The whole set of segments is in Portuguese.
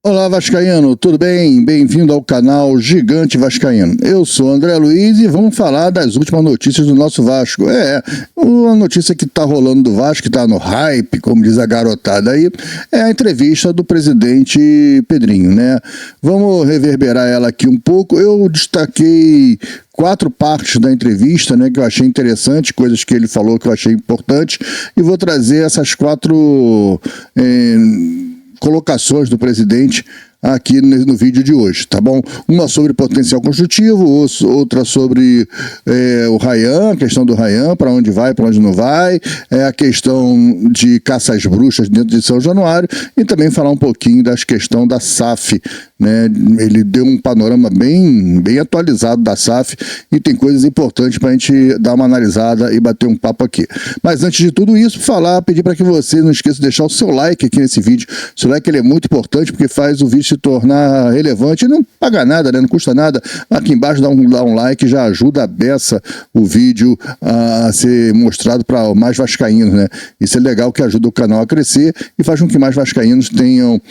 Olá, Vascaíno, tudo bem? Bem-vindo ao canal Gigante Vascaíno. Eu sou André Luiz e vamos falar das últimas notícias do nosso Vasco. Uma notícia que está rolando do Vasco, que está no hype, como diz a garotada aí, é a entrevista do presidente Pedrinho, né? Vamos reverberar ela aqui um pouco. Eu destaquei 4 partes da entrevista, né, que eu achei interessante, coisas que ele falou que eu achei importante, e vou trazer essas 4 colocações do presidente aqui no vídeo de hoje, tá bom? Uma sobre potencial construtivo, outra sobre o Ryan, a questão do Ryan, para onde vai, para onde não vai, a questão de caça às bruxas dentro de São Januário, e também falar um pouquinho da questão da SAF, né? Ele deu um panorama bem atualizado da SAF e tem coisas importantes para a gente dar uma analisada e bater um papo aqui. Mas antes de tudo isso, pedir para que você não esqueça de deixar o seu like aqui nesse vídeo. O seu like ele é muito importante porque faz o vídeo se tornar relevante e não paga nada, né? Não custa nada. Aqui embaixo dá um like, já ajuda a beça o vídeo a ser mostrado para mais vascaínos, né? Isso é legal, que ajuda o canal a crescer e faz com que mais vascaínos tenham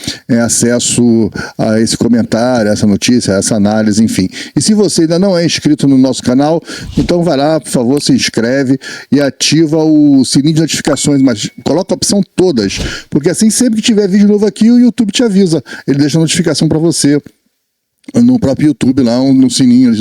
acesso a esse comentário, essa notícia, essa análise, enfim. E se você ainda não é inscrito no nosso canal, então vai lá, por favor, se inscreve e ativa o sininho de notificações, mas coloca a opção todas, porque assim sempre que tiver vídeo novo aqui, o YouTube te avisa. Ele deixa a notificação para você no próprio YouTube, lá no sininho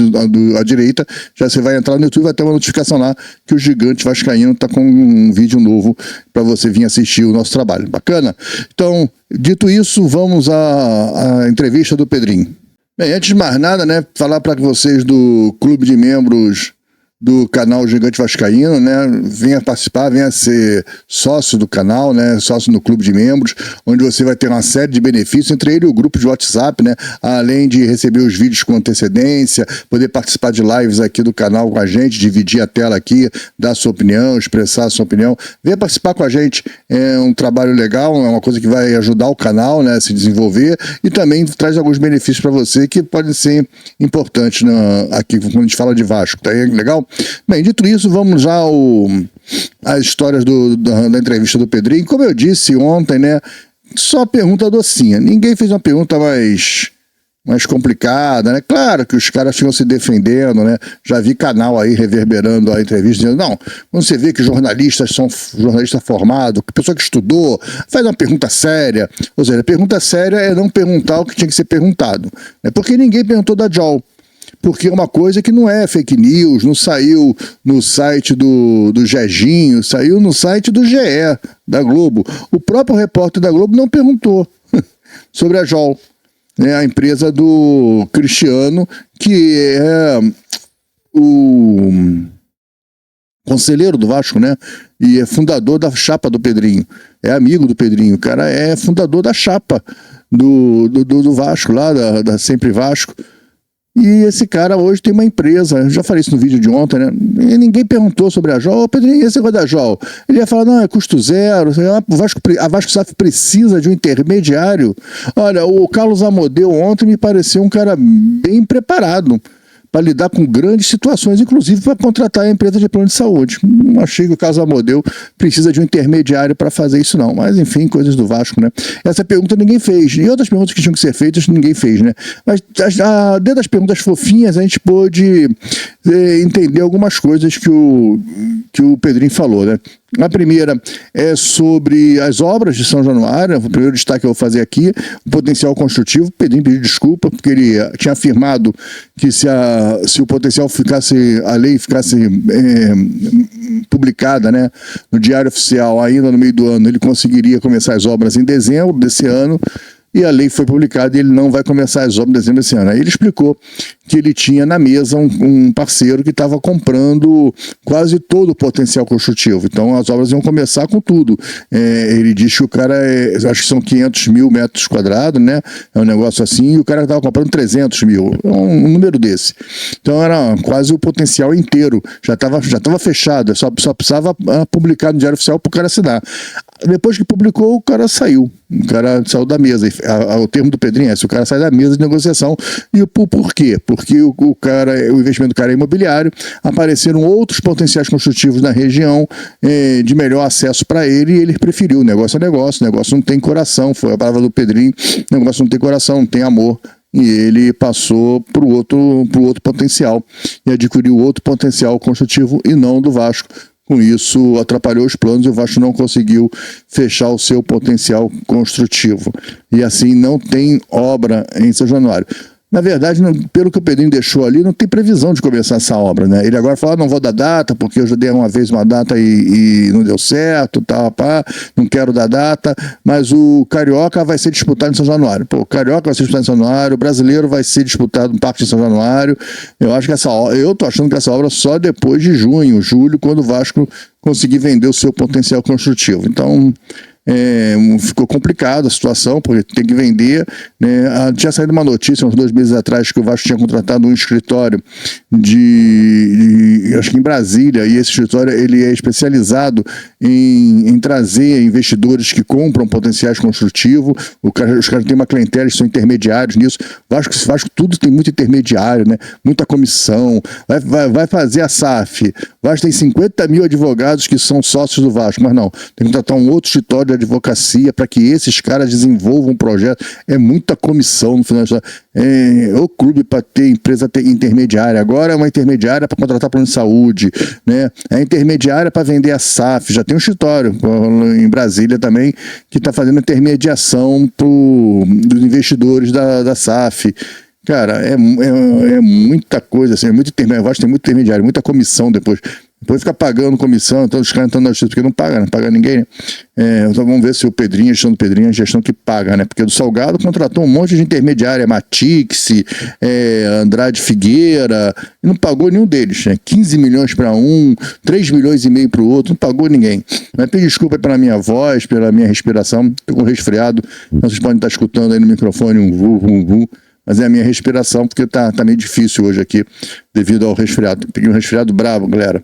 à direita, já você vai entrar no YouTube, vai ter uma notificação lá que o Gigante Vascaíno está com um vídeo novo para você vir assistir o nosso trabalho. Bacana? Então, dito isso, vamos à entrevista do Pedrinho. Bem, antes de mais nada, né, falar para vocês do clube de membros do canal Gigante Vascaíno, né? Venha participar, venha ser sócio do canal, né? Sócio no clube de membros, onde você vai ter uma série de benefícios, entre eles o grupo de WhatsApp, né? Além de receber os vídeos com antecedência, poder participar de lives aqui do canal com a gente, dividir a tela aqui, dar sua opinião, expressar a sua opinião. Venha participar com a gente, é um trabalho legal, é uma coisa que vai ajudar o canal, né, a se desenvolver, e também traz alguns benefícios para você que podem ser importantes aqui quando a gente fala de Vasco, tá aí, legal? Bem, dito isso, vamos já às histórias da entrevista do Pedrinho. Como eu disse ontem, né, só pergunta docinha. Ninguém fez uma pergunta mais complicada, né? Claro que os caras ficam se defendendo, né? Já vi canal aí reverberando a entrevista, dizendo, não, quando você vê que jornalistas são jornalistas formados, que pessoa que estudou, faz uma pergunta séria. Ou seja, a pergunta séria é não perguntar o que tinha que ser perguntado, né? Porque ninguém perguntou da JOL. Porque é uma coisa que não é fake news, não saiu no site do Jeginho, saiu no site do GE, da Globo. O próprio repórter da Globo não perguntou sobre a JOL, né, a empresa do Cristiano, que é o conselheiro do Vasco, né? E é fundador da chapa do Pedrinho. É amigo do Pedrinho. O cara é fundador da chapa do Vasco, lá da Sempre Vasco. E esse cara hoje tem uma empresa, eu já falei isso no vídeo de ontem, né? E ninguém perguntou sobre a JOL. Pedrinho, esse negócio da JOL? Ele ia falar, não, é custo zero, a Vasco SAF precisa de um intermediário. Olha, o Carlos Amodeu ontem me pareceu um cara bem preparado para lidar com grandes situações, inclusive para contratar a empresa de plano de saúde. Não achei que o Carlos Amodeu precisa de um intermediário para fazer isso não, mas enfim, coisas do Vasco, né? Essa pergunta ninguém fez, e outras perguntas que tinham que ser feitas ninguém fez, né? Mas dentro das perguntas fofinhas a gente pôde entender algumas coisas que o Pedrinho falou, né? A primeira é sobre as obras de São Januário, o primeiro destaque que eu vou fazer aqui, o potencial construtivo. O Pedrinho pediu desculpa, porque ele tinha afirmado que se o potencial ficasse, a lei ficasse publicada, né, no Diário Oficial ainda no meio do ano, ele conseguiria começar as obras em dezembro desse ano, e a lei foi publicada e ele não vai começar as obras em dezembro desse ano. Aí ele explicou que ele tinha na mesa um parceiro que estava comprando quase todo o potencial construtivo. Então as obras iam começar com tudo. Ele disse que o cara, acho que são 500 mil metros quadrados, né? É um negócio assim, e o cara estava comprando 300 mil, um número desse. Então era quase o potencial inteiro, já estava fechado, só precisava publicar no Diário Oficial para o cara assinar. Depois que publicou, o cara saiu. O cara saiu da mesa. O termo do Pedrinho é esse: o cara sai da mesa de negociação. E por quê? Porque o investimento do cara é imobiliário, apareceram outros potenciais construtivos na região de melhor acesso para ele, e ele preferiu. Negócio é negócio, negócio não tem coração. Foi a palavra do Pedrinho: negócio não tem coração, não tem amor. E ele passou para o outro potencial e adquiriu outro potencial construtivo e não do Vasco. Com isso, atrapalhou os planos e o Vasco não conseguiu fechar o seu potencial construtivo. E assim, não tem obra em São Januário. Na verdade, pelo que o Pedrinho deixou ali, não tem previsão de começar essa obra, né? Ele agora fala: não vou dar data, porque eu já dei uma vez uma data e não deu certo, não quero dar data, mas o Carioca vai ser disputado em São Januário. Pô, o Carioca vai ser disputado em São Januário, o Brasileiro vai ser disputado no Parque de São Januário. Eu tô achando que essa obra só depois de junho, julho, quando o Vasco conseguir vender o seu potencial construtivo. Então, ficou complicada a situação, porque tem que vender, né? Tinha saído uma notícia uns 2 meses atrás que o Vasco tinha contratado um escritório acho que em Brasília, e esse escritório ele é especializado em trazer investidores que compram potenciais construtivos. Os caras têm uma clientela, eles são intermediários nisso. Vasco tudo tem muito intermediário, né? Muita comissão. Vai fazer a SAF. Vasco tem 50 mil advogados que são sócios do Vasco, mas não, tem que contratar um outro escritório de advocacia para que esses caras desenvolvam um projeto. É muita comissão no final. O clube para ter empresa intermediária. Agora é uma intermediária para contratar plano de saúde, né? É intermediária para vender a SAF. Já tem um escritório em Brasília também que está fazendo intermediação dos investidores da SAF. Cara, é muita coisa, assim, tem muito intermediário, muita comissão depois fica pagando comissão, então os caras estão na justiça porque não paga ninguém, né? Então vamos ver se a gestão do Pedrinho é a gestão que paga, né? Porque do Salgado contratou um monte de intermediária, Matix, Andrade Figueira, e não pagou nenhum deles, né? 15 milhões para um, 3 milhões e meio para o outro, não pagou ninguém. Mas peço desculpa pela minha voz, pela minha respiração, estou com resfriado, vocês podem estar escutando aí no microfone um vu, mas é a minha respiração, porque tá meio difícil hoje aqui, devido ao resfriado. Peguei um resfriado bravo, galera.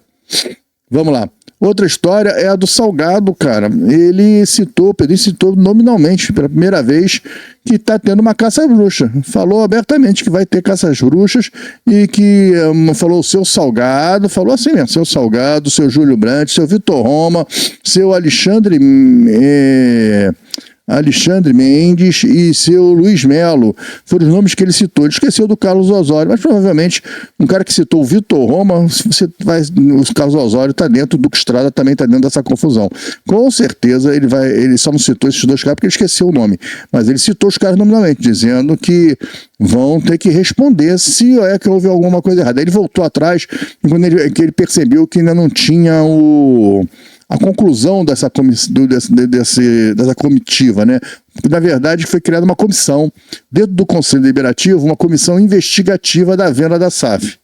Vamos lá. Outra história é a do Salgado, cara. O Pedrinho citou nominalmente, pela primeira vez, que está tendo uma caça às bruxas. Falou abertamente que vai ter caça às bruxas e que falou o seu Salgado, falou assim mesmo: seu Salgado, seu Júlio Brandt, seu Vitor Roma, seu Alexandre Mendes e seu Luiz Melo, foram os nomes que ele citou. Ele esqueceu do Carlos Osório, mas provavelmente um cara que citou o Vitor Roma, o Carlos Osório está dentro, do Estrada também está dentro dessa confusão. Com certeza ele só não citou esses dois caras porque ele esqueceu o nome, mas ele citou os caras nominalmente, dizendo que vão ter que responder se é que houve alguma coisa errada. Aí ele voltou atrás, quando ele percebeu que ainda não tinha a conclusão dessa comitiva, né? Na verdade, foi criada uma comissão dentro do Conselho Deliberativo, uma comissão investigativa da venda da SAF.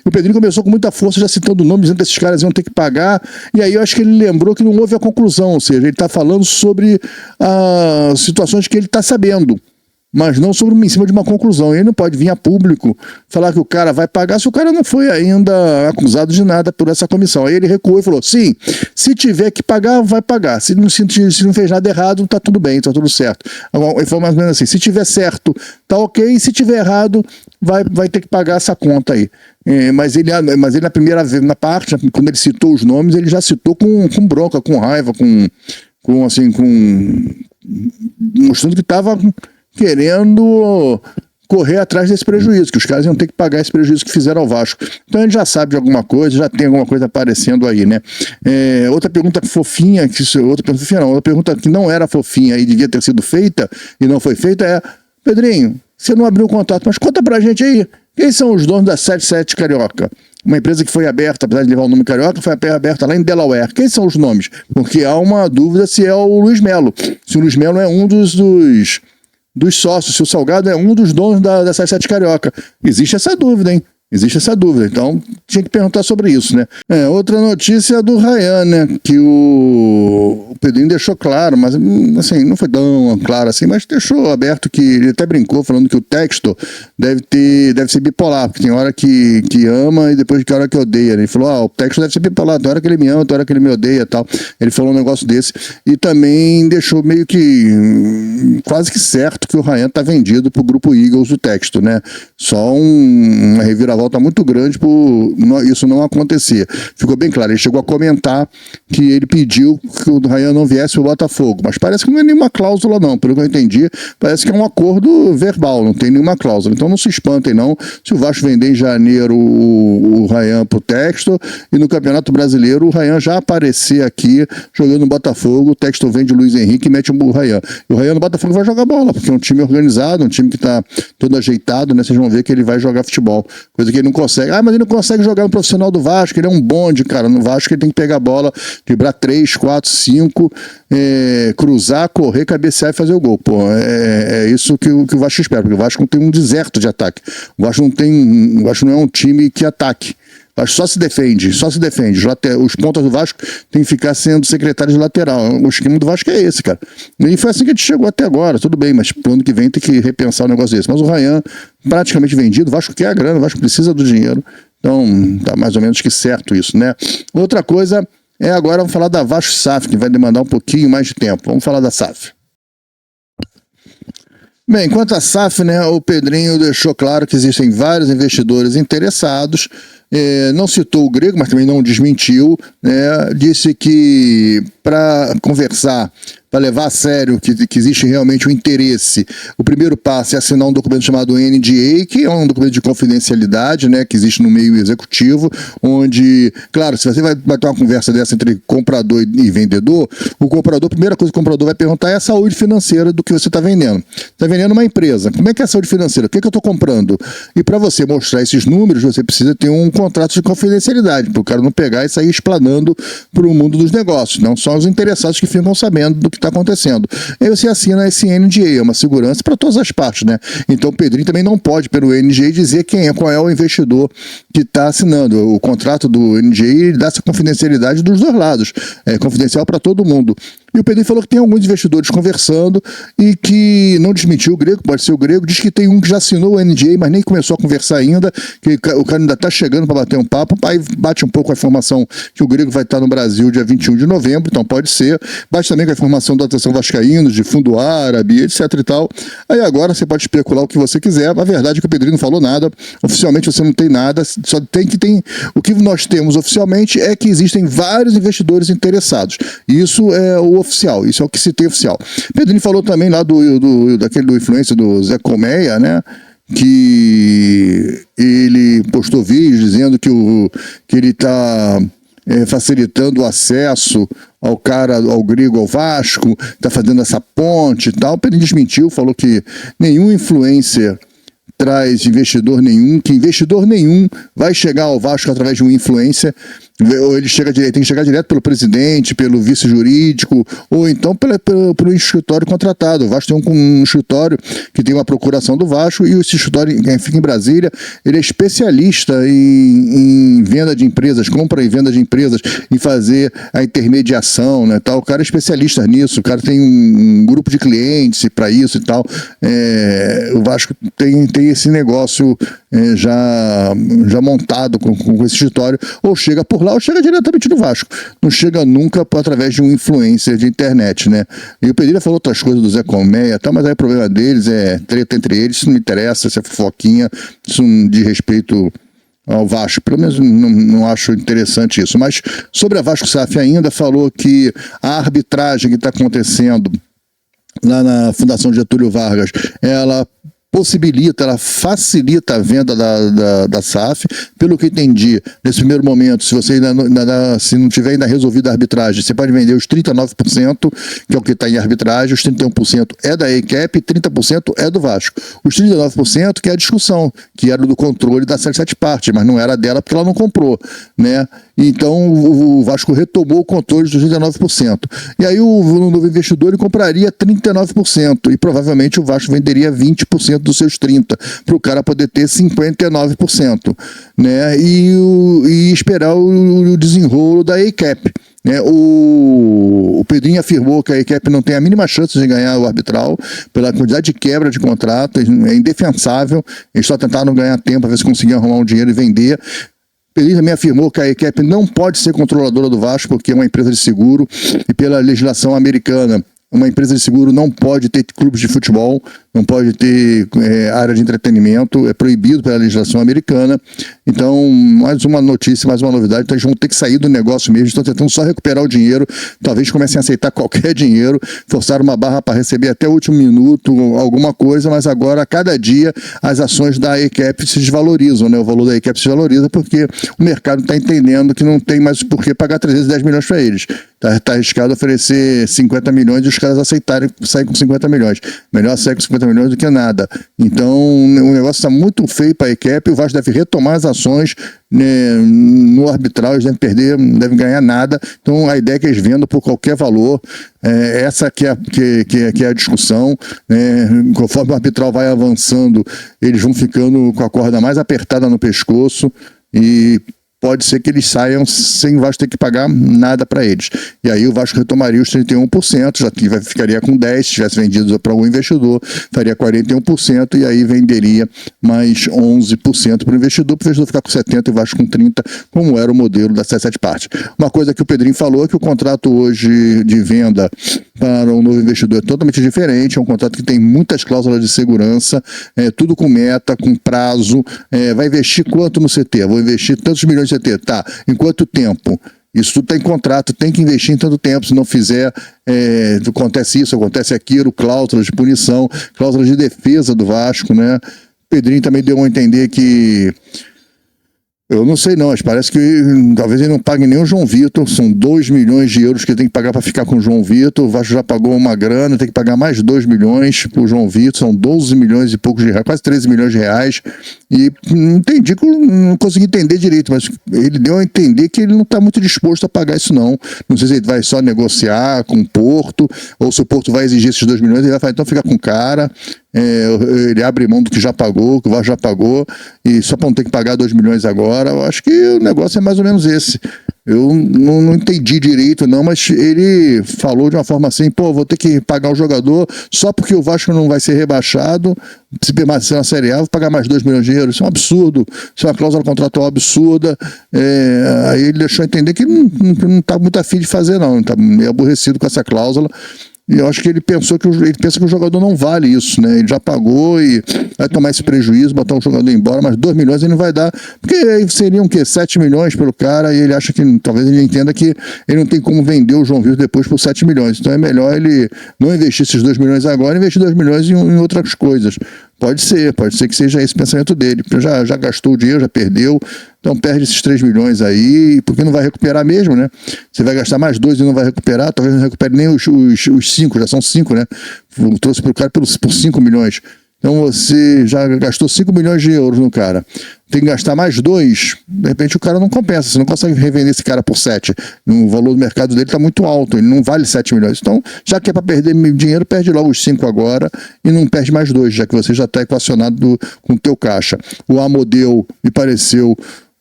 O Pedrinho começou com muita força, já citando o nome, dizendo que esses caras iam ter que pagar, e aí eu acho que ele lembrou que não houve a conclusão, ou seja, ele está falando sobre as situações que ele está sabendo, mas não em cima de uma conclusão. Ele não pode vir a público falar que o cara vai pagar se o cara não foi ainda acusado de nada por essa comissão. Aí ele recuou e falou: sim, se tiver que pagar, vai pagar. Se não fez nada errado, tá tudo bem, tá tudo certo. Ele falou mais ou menos assim: se tiver certo, tá ok, se tiver errado, vai ter que pagar essa conta aí. Mas ele na primeira vez, na parte, quando ele citou os nomes, ele já citou com bronca, com raiva, mostrando que estava querendo correr atrás desse prejuízo, que os caras iam ter que pagar esse prejuízo que fizeram ao Vasco. Então ele já sabe de alguma coisa, já tem alguma coisa aparecendo aí, né? Outra pergunta fofinha, outra pergunta que não era fofinha e devia ter sido feita e não foi feita é: Pedrinho, você não abriu o contato, mas conta pra gente aí, quem são os donos da 77 Carioca? Uma empresa que foi aberta, apesar de levar o nome Carioca, foi aberta lá em Delaware. Quem são os nomes? Porque há uma dúvida se é o Luiz Melo. Se o Luiz Melo é um dos sócios, se o Salgado é um dos donos da 77 Carioca. Existe essa dúvida, hein? Existe essa dúvida, então tinha que perguntar sobre isso, né? Outra notícia é do Ryan, né? Que o Pedrinho deixou claro, mas assim, não foi tão claro assim, mas deixou aberto que ele até brincou falando que o texto deve ser bipolar, porque tem hora que ama e depois tem hora que odeia. Ele falou, o texto deve ser bipolar, tem hora que ele me ama, tem hora que ele me odeia e tal. Ele falou um negócio desse e também deixou meio que quase que certo que o Ryan tá vendido pro grupo Eagles do texto, né? Só uma reviravolta muito grande por isso não acontecer. Ficou bem claro, ele chegou a comentar que ele pediu que o Ryan não viesse pro Botafogo, mas parece que não é nenhuma cláusula não, pelo que eu entendi, parece que é um acordo verbal, não tem nenhuma cláusula, então não se espantem não, se o Vasco vender em janeiro o Ryan pro texto e no Campeonato Brasileiro o Ryan já aparecer aqui jogando no Botafogo, o texto vende o Luiz Henrique e mete o Ryan. E o Ryan no Botafogo vai jogar bola, porque é um time organizado, um time que tá todo ajeitado, né? Vocês vão ver que ele vai jogar futebol, coisa que ele não consegue. Mas ele não consegue jogar no profissional do Vasco, ele é um bonde, cara. No Vasco ele tem que pegar a bola, driblar 3, 4, 5, cruzar, correr, cabecear e fazer o gol. Pô, é isso que o Vasco espera, porque o Vasco não tem um deserto de ataque. O Vasco não é um time que ataque. O Vasco só se defende. Os pontas do Vasco tem que ficar sendo secretário de lateral. O esquema do Vasco é esse, cara. E foi assim que a gente chegou até agora, tudo bem, mas pro ano que vem tem que repensar um negócio desse. Mas o Ryan, praticamente vendido, o Vasco quer a grana, o Vasco precisa do dinheiro. Então, tá mais ou menos que certo isso, né? Outra coisa agora vamos falar da Vasco SAF, que vai demandar um pouquinho mais de tempo. Vamos falar da SAF. Bem, quanto à SAF, né, o Pedrinho deixou claro que existem vários investidores interessados, não citou o Grego, mas também não desmentiu, né, disse que para conversar, para levar a sério que existe realmente um interesse, o primeiro passo é assinar um documento chamado NDA, que é um documento de confidencialidade, né, que existe no meio executivo, onde, claro, se você vai ter uma conversa dessa entre comprador e vendedor, o comprador, a primeira coisa que o comprador vai perguntar é a saúde financeira do que você está vendendo. Está vendendo uma empresa, como é que é a saúde financeira? O que eu estou comprando? E para você mostrar esses números, você precisa ter um contrato de confidencialidade, para o cara não pegar e sair explanando para o mundo dos negócios, não só os interessados que ficam sabendo do que está acontecendo. Aí você assina esse NDA, é uma segurança para todas as partes, né? Então o Pedrinho também não pode, pelo NDA, dizer qual é o investidor que está assinando. O contrato do NDA dá essa confidencialidade dos dois lados, é confidencial para todo mundo. E o Pedrinho falou que tem alguns investidores conversando e que não desmentiu o Grego, pode ser o Grego, diz que tem um que já assinou o NDA, mas nem começou a conversar ainda, que o cara ainda está chegando para bater um papo, aí bate um pouco a informação que o Grego vai estar no Brasil dia 21 de novembro, então pode ser, bate também com a informação da Atenção Vascaíno, de fundo árabe, etc e tal. Aí agora você pode especular o que você quiser, a verdade é que o Pedrinho não falou nada, oficialmente você não tem nada, só tem o que nós temos oficialmente é que existem vários investidores interessados. Isso é o oficial, isso é o que se tem oficial. Pedrinho falou também lá do influencer do Zé Colmeia, né? Que ele postou vídeos dizendo que ele está facilitando o acesso ao Grego, ao Vasco, está fazendo essa ponte e tal. Pedrinho desmentiu, falou que nenhum influencer traz investidor nenhum, que investidor nenhum vai chegar ao Vasco através de um influencer, ou ele tem que chegar direto pelo presidente, pelo vice jurídico, ou então pelo escritório contratado. O Vasco tem um escritório que tem uma procuração do Vasco, e esse escritório fica em Brasília, ele é especialista em venda de empresas, compra e venda de empresas, em fazer a intermediação, né, tal. O cara é especialista nisso, o cara tem um grupo de clientes para isso e tal. O Vasco tem esse negócio já montado com esse escritório, ou chega por lá ou chega diretamente do Vasco, não chega nunca através de um influencer de internet, né? E o Pedrinho falou outras coisas do Zé Colmeia, tá, mas aí o problema deles é treta entre eles, isso não me interessa, isso é fofoquinha, isso não diz respeito ao Vasco, pelo menos não acho interessante isso. Mas sobre a Vasco SAF ainda, falou que a arbitragem que está acontecendo lá na Fundação Getúlio Vargas, ela facilita a venda da SAF. Pelo que entendi, nesse primeiro momento, se você se não tiver ainda resolvido a arbitragem, você pode vender os 39%, que é o que está em arbitragem, os 31% é da ECAP e 30% é do Vasco. Os 39% que é a discussão, que era do controle da 77 Partes, mas não era dela porque ela não comprou, né? Então o Vasco retomou o controle dos 39%. E aí o novo investidor ele compraria 39% e provavelmente o Vasco venderia 20% dos seus 30%, para o cara poder ter 59%, né? E esperar o desenrolo da ACAP. O Pedrinho afirmou que a ACAP não tem a mínima chance de ganhar o arbitral pela quantidade de quebra de contrato, é indefensável. Eles só tentaram ganhar tempo para ver se conseguiam arrumar um dinheiro e vender. Pedrinho também afirmou que a ACAP não pode ser controladora do Vasco porque é uma empresa de seguro e pela legislação americana uma empresa de seguro não pode ter clubes de futebol, não pode ter área de entretenimento, é proibido pela legislação americana. Então, mais uma notícia, mais uma novidade, então eles vão ter que sair do negócio mesmo, estão tentando só recuperar o dinheiro, talvez comecem a aceitar qualquer dinheiro, forçaram uma barra para receber até o último minuto alguma coisa, mas agora, a cada dia, as ações da ACAP se desvalorizam, né? O valor da ACAP se desvaloriza porque o mercado está entendendo que não tem mais por que pagar 310 milhões para eles. Está arriscado oferecer 50 milhões e os caras aceitarem sair com 50 milhões. Melhor sair com 50 milhões do que nada. Então, o negócio está muito feio para a ACAP, o Vasco deve retomar as ações, né, no arbitral, eles devem perder, não devem ganhar nada. Então, a ideia é que eles vendam por qualquer valor. Essa que é a discussão. Conforme o arbitral vai avançando, eles vão ficando com a corda mais apertada no pescoço e pode ser que eles saiam sem o Vasco ter que pagar nada para eles. E aí o Vasco retomaria os 31%, já ficaria com 10%, se tivesse vendido para algum investidor, faria 41%, e aí venderia mais 11% para o investidor ficar com 70% e o Vasco com 30%, como era o modelo das 77 partes. Uma coisa que o Pedrinho falou é que o contrato hoje de venda para um novo investidor é totalmente diferente, é um contrato que tem muitas cláusulas de segurança, tudo com meta, com prazo, vai investir quanto no CT? Vou investir tantos milhões de CT, tá, em quanto tempo? Isso tudo está em contrato, tem que investir em tanto tempo, se não fizer, acontece isso, acontece aquilo, cláusulas de punição, cláusulas de defesa do Vasco, né? O Pedrinho também deu a entender que, eu não sei não, mas parece que talvez ele não pague nem o João Vitor, são 2 milhões de euros que ele tem que pagar para ficar com o João Vitor, o Vasco já pagou uma grana, tem que pagar mais 2 milhões para o João Vitor, são 12 milhões e poucos de reais, quase 13 milhões de reais, e não consegui entender direito, mas ele deu a entender que ele não está muito disposto a pagar isso não sei se ele vai só negociar com o Porto, ou se o Porto vai exigir esses 2 milhões, ele vai falar, então fica com o cara, ele abre mão do que já pagou, que o Vasco já pagou, e só para não ter que pagar 2 milhões agora. Eu acho que o negócio é mais ou menos esse. Eu não entendi direito não, mas ele falou de uma forma assim, vou ter que pagar o jogador só porque o Vasco não vai ser rebaixado, se permanecer na Série A, vou pagar mais 2 milhões de euros. Isso é um absurdo, isso é uma cláusula contratual absurda. Aí ele deixou entender que não está muito afim de fazer não, está meio aborrecido com essa cláusula. E eu acho que ele pensa que o jogador não vale isso, né? Ele já pagou e vai tomar esse prejuízo, botar o jogador embora, mas 2 milhões ele não vai dar, porque aí seriam o quê? 7 milhões pelo cara, e ele acha que, talvez ele entenda que ele não tem como vender o João Vitor depois por 7 milhões. Então é melhor ele não investir esses 2 milhões agora, investir 2 milhões em outras coisas. Pode ser que seja esse o pensamento dele, porque já gastou o dinheiro, já perdeu, então perde esses 3 milhões aí, porque não vai recuperar mesmo, né? Você vai gastar mais 2 e não vai recuperar, talvez não recupere nem os 5, já são 5, né? Trouxe para o cara por 5 milhões. Então você já gastou 5 milhões de euros no cara, tem que gastar mais 2, de repente o cara não compensa, você não consegue revender esse cara por 7, o valor do mercado dele está muito alto, ele não vale 7 milhões, então já que é para perder dinheiro, perde logo os 5 agora e não perde mais 2, já que você já está equacionado com o teu caixa. O Amodeu me pareceu,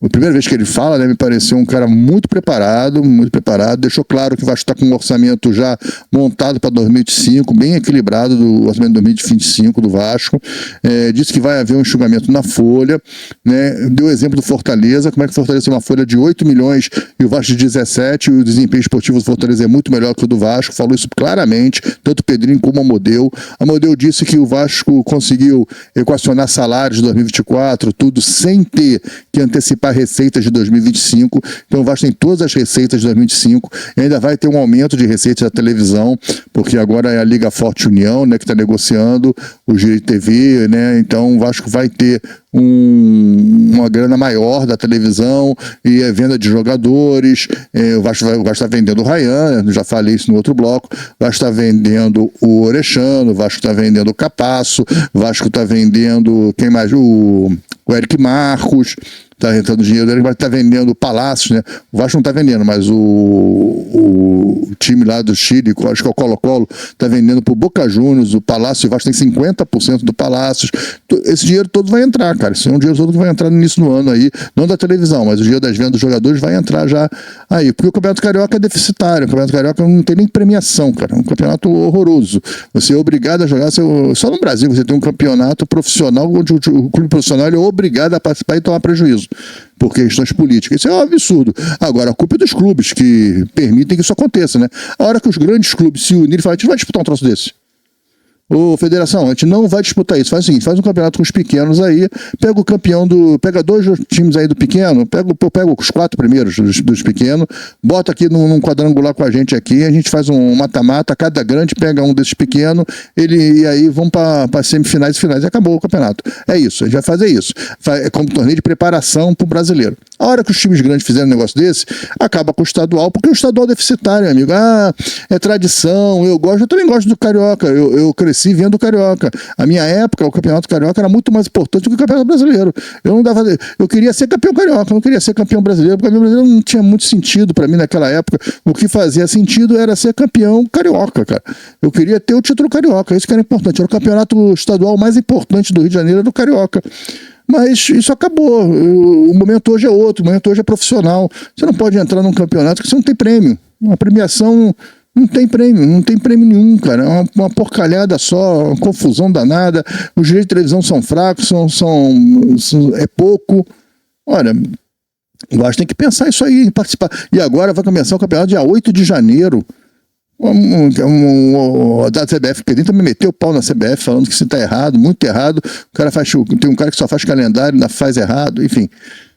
a primeira vez que ele fala, né, me pareceu um cara muito preparado, deixou claro que o Vasco está com um orçamento já montado para 2025, bem equilibrado do orçamento de 2025 do Vasco, disse que vai haver um enxugamento na folha, né, deu o exemplo do Fortaleza, como é que o Fortaleza tem uma folha de 8 milhões e o Vasco de 17, e o desempenho esportivo do Fortaleza é muito melhor que o do Vasco, falou isso claramente, tanto o Pedrinho como o Amodeu. Amodeu disse que o Vasco conseguiu equacionar salários de 2024, tudo sem ter que antecipar receitas de 2025, então o Vasco tem todas as receitas de 2025, e ainda vai ter um aumento de receitas da televisão, porque agora é a Liga Forte União, né, que está negociando o direito de TV, né, então o Vasco vai ter uma grana maior da televisão e a venda de jogadores, o Vasco está vendendo o Ryan, já falei isso no outro bloco, o Vasco está vendendo o Orechano, o Vasco está vendendo o Capasso, o Vasco está vendendo, quem mais? O Eric Marcos. tá entrando dinheiro dele, vai estar vendendo o Palácio, né? O Vasco não está vendendo, mas o time lá do Chile, acho que é o Colo-Colo, está vendendo para o Boca Juniors, o Palácio, o Vasco tem 50% do Palácio. Esse dinheiro todo vai entrar, cara. Esse é um dinheiro todo que vai entrar no início do ano aí, não da televisão, mas o dinheiro das vendas dos jogadores vai entrar já aí, porque o Campeonato Carioca é deficitário, o Campeonato Carioca não tem nem premiação, cara, é um campeonato horroroso. Você é obrigado a jogar, só no Brasil você tem um campeonato profissional, onde o clube profissional é obrigado a participar e tomar prejuízo por questões políticas. Isso é um absurdo. Agora, a culpa é dos clubes que permitem que isso aconteça, né? A hora que os grandes clubes se unirem e falarem, a gente vai disputar um troço desse. Ô, federação, a gente não vai disputar isso. Faz o seguinte, faz um campeonato com os pequenos aí, pega o campeão pega 2 times aí do pequeno, pega os 4 primeiros dos pequenos, bota aqui num quadrangular com a gente aqui, a gente faz um mata-mata, cada grande pega um desses pequenos, e aí vão para semifinais e finais, e acabou o campeonato. É isso, a gente vai fazer isso. É como torneio de preparação para o brasileiro. A hora que os times grandes fizerem um negócio desse, acaba com o estadual, porque o estadual é deficitário, amigo. Ah, é tradição, eu também gosto do Carioca, eu cresci vendo o Carioca. A minha época, o Campeonato Carioca era muito mais importante do que o Campeonato Brasileiro. Eu queria ser campeão carioca, não queria ser campeão brasileiro, porque o campeão brasileiro não tinha muito sentido para mim naquela época. O que fazia sentido era ser campeão carioca, cara. Eu queria ter o título carioca, isso que era importante. Era o campeonato estadual mais importante do Rio de Janeiro, era o Carioca. Mas isso acabou. O momento hoje é outro, o momento hoje é profissional. Você não pode entrar num campeonato que você não tem prêmio. Uma premiação não tem prêmio nenhum, cara. É uma porcalhada só, uma confusão danada. Os direitos de televisão são fracos, é pouco. Olha, o Vasco tem que pensar isso aí, participar. E agora vai começar o campeonato dia 8 de janeiro. Da CBF, Pedrinho também meteu o pau na CBF falando que isso está errado, muito errado. Tem um cara que só faz calendário, ainda faz errado, enfim.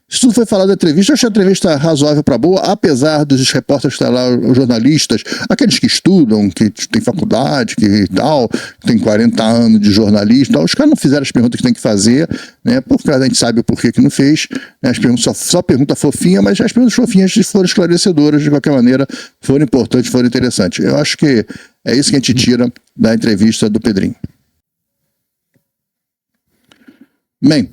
Isso tudo foi falado na entrevista. Eu achei a entrevista razoável para boa, apesar dos repórteres estar lá, os jornalistas, aqueles que estudam, que têm faculdade, que tal, que tem 40 anos de jornalista, tal. Os caras não fizeram as perguntas que tem que fazer, né? Porque a gente sabe o porquê que não fez, né? As perguntas só pergunta fofinha, mas as perguntas fofinhas foram esclarecedoras, de qualquer maneira, foram importantes, foram interessantes. Eu acho que é isso que a gente tira da entrevista do Pedrinho. Bem,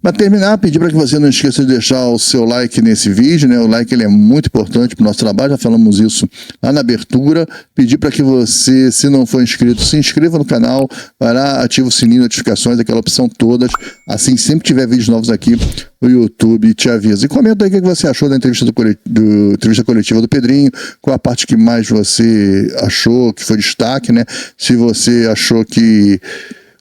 para terminar, pedir para que você não esqueça de deixar o seu like nesse vídeo, né? O like ele é muito importante para o nosso trabalho, já falamos isso lá na abertura. Pedir para que você, se não for inscrito, se inscreva no canal, vai lá, ativa o sininho de notificações, aquela opção todas. Assim, sempre que tiver vídeos novos aqui, o YouTube te avisa. E comenta aí o que você achou da entrevista entrevista coletiva do Pedrinho, qual a parte que mais você achou que foi destaque, né? Se você achou que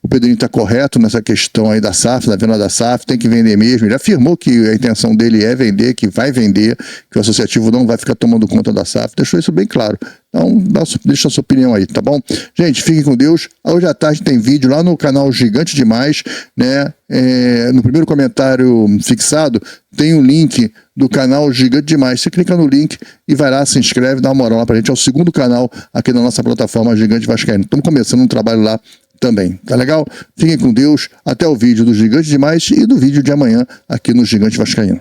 o Pedrinho está correto nessa questão aí da SAF, da venda da SAF, tem que vender mesmo. Ele afirmou que a intenção dele é vender, que vai vender, que o associativo não vai ficar tomando conta da SAF. Deixou isso bem claro. Então, deixa a sua opinião aí, tá bom? Gente, fiquem com Deus. Hoje à tarde tem vídeo lá no canal Gigante Demais, né? No primeiro comentário fixado, tem o link do canal Gigante Demais. Você clica no link e vai lá, se inscreve, dá uma moral lá pra gente. É o segundo canal aqui da nossa plataforma Gigante Vascaíno. Estamos começando um trabalho lá também, tá legal? Fiquem com Deus, até o vídeo do Gigante Demais e do vídeo de amanhã aqui no Gigante Vascaíno.